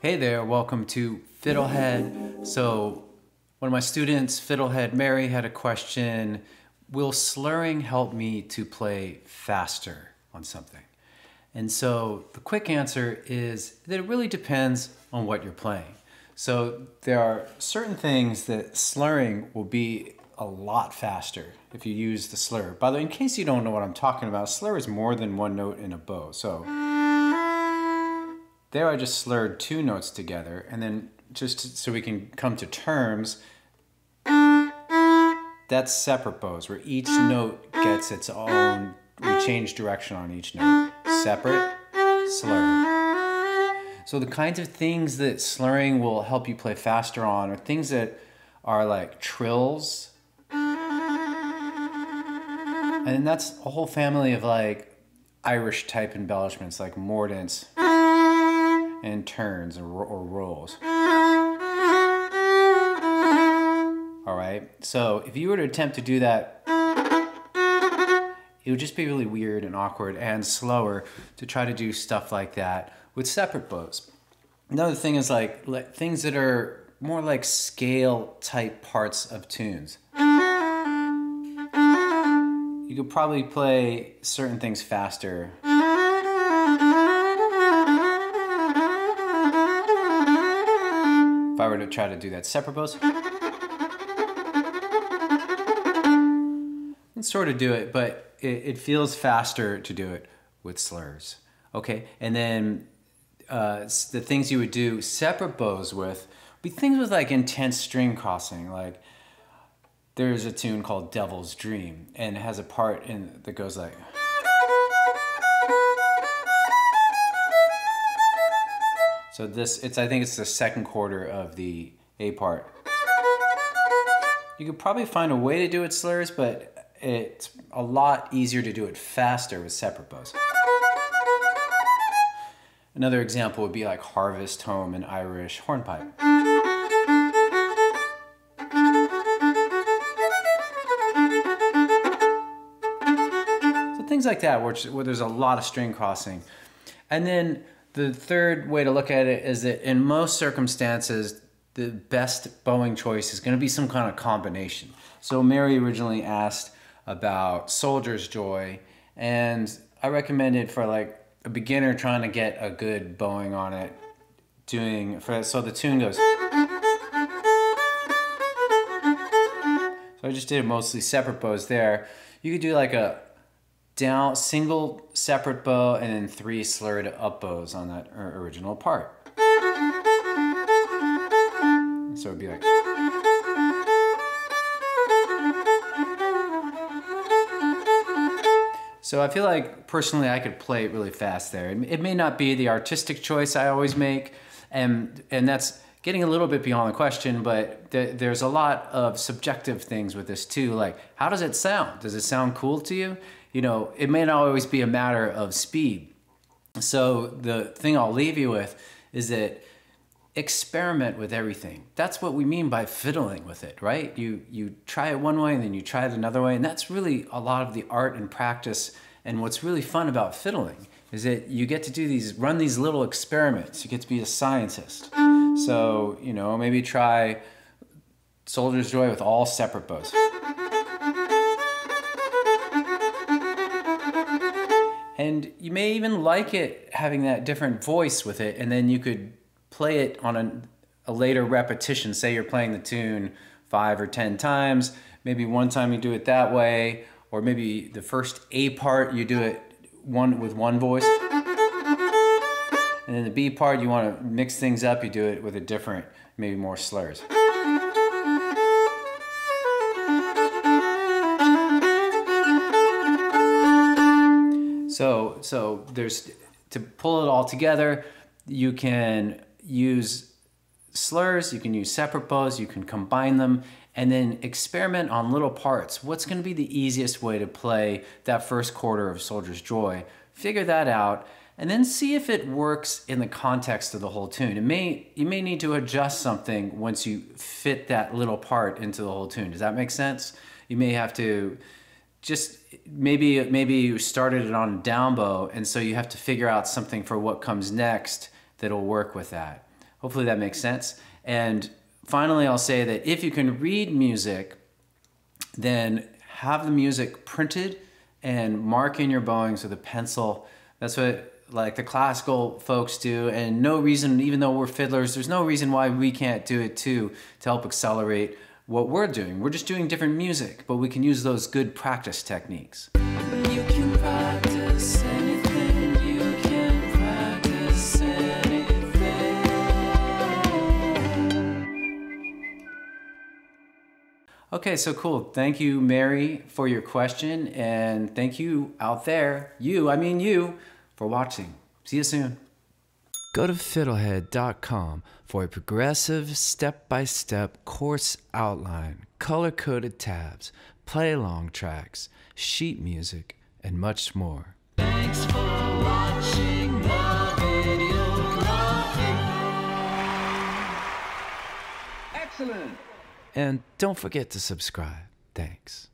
Hey there, welcome to FiddleHed. So one of my students, FiddleHed Mary, had a question: will slurring help me to play faster on something? And so the quick answer is that it really depends on what you're playing. So there are certain things that slurring will be a lot faster if you use the slur. By the way, in case you don't know what I'm talking about, slur is more than one note in a bow. So there I just slurred two notes together, and then just so we can come to terms, that's separate bows where each note gets its own, we change direction on each note. Separate, slur. So the kinds of things that slurring will help you play faster on are things that are like trills. And that's a whole family of like Irish type embellishments like mordants and turns or rolls. All right, so if you were to attempt to do that, it would just be really weird and awkward and slower to try to do stuff like that with separate bows. Another thing is like things that are more like scale type parts of tunes. You could probably play certain things faster. If I were to try to do that separate bows, and sort of do it, but it feels faster to do it with slurs. Okay, and then the things you would do separate bows with would be things with like intense string crossing. Like there's a tune called Devil's Dream, and it has a part that goes like. So I think it's the second quarter of the A part. You could probably find a way to do it slurs, but it's a lot easier to do it faster with separate bows. Another example would be like Harvest Home and Irish hornpipe. So things like that where there's a lot of string crossing. And then the third way to look at it is that in most circumstances, the best bowing choice is going to be some kind of combination. So Mary originally asked about Soldier's Joy, and I recommended for like a beginner trying to get a good bowing on it, so the tune goes. So I just did mostly separate bows there. You could do like a single separate bow and then 3 slurred up bows on that original part. So it'd be like. So I feel like personally I could play it really fast there. It may not be the artistic choice I always make, and that's getting a little bit beyond the question, but there's a lot of subjective things with this too. Like, how does it sound? Does it sound cool to you? You know, it may not always be a matter of speed. So the thing I'll leave you with is that experiment with everything. That's what we mean by fiddling with it, right? You try it one way and then you try it another way, and that's really a lot of the art and practice. And what's really fun about fiddling is that you get to run these little experiments. You get to be a scientist. So, you know, maybe try Soldier's Joy with all separate bows. And you may even like it having that different voice with it, and then you could play it on a later repetition. Say you're playing the tune 5 or 10 times. Maybe one time you do it that way, or maybe the first A part you do it with one voice. And then the B part, you want to mix things up, you do it with a different, maybe more slurs. So there's, to pull it all together, you can use slurs, you can use separate bows, you can combine them, and then experiment on little parts. What's going to be the easiest way to play that first quarter of Soldier's Joy? Figure that out, and then see if it works in the context of the whole tune. You may need to adjust something once you fit that little part into the whole tune. Does that make sense? You may have to just, maybe you started it on a down bow, and so you have to figure out something for what comes next that'll work with that. Hopefully that makes sense. And finally, I'll say that if you can read music, then have the music printed and mark in your bowings with a pencil. That's what like the classical folks do, and no reason, even though we're fiddlers, there's no reason why we can't do it too, to help accelerate what we're doing. We're just doing different music, but we can use those good practice techniques. You can practice anything, you can practice anything. Okay, so cool. Thank you, Mary, for your question, and thank you out there, you, for watching. See you soon. Go to FiddleHed.com for a progressive, step-by-step course outline, color-coded tabs, play-along tracks, sheet music, and much more. Thanks for watching the video. Excellent! And don't forget to subscribe. Thanks.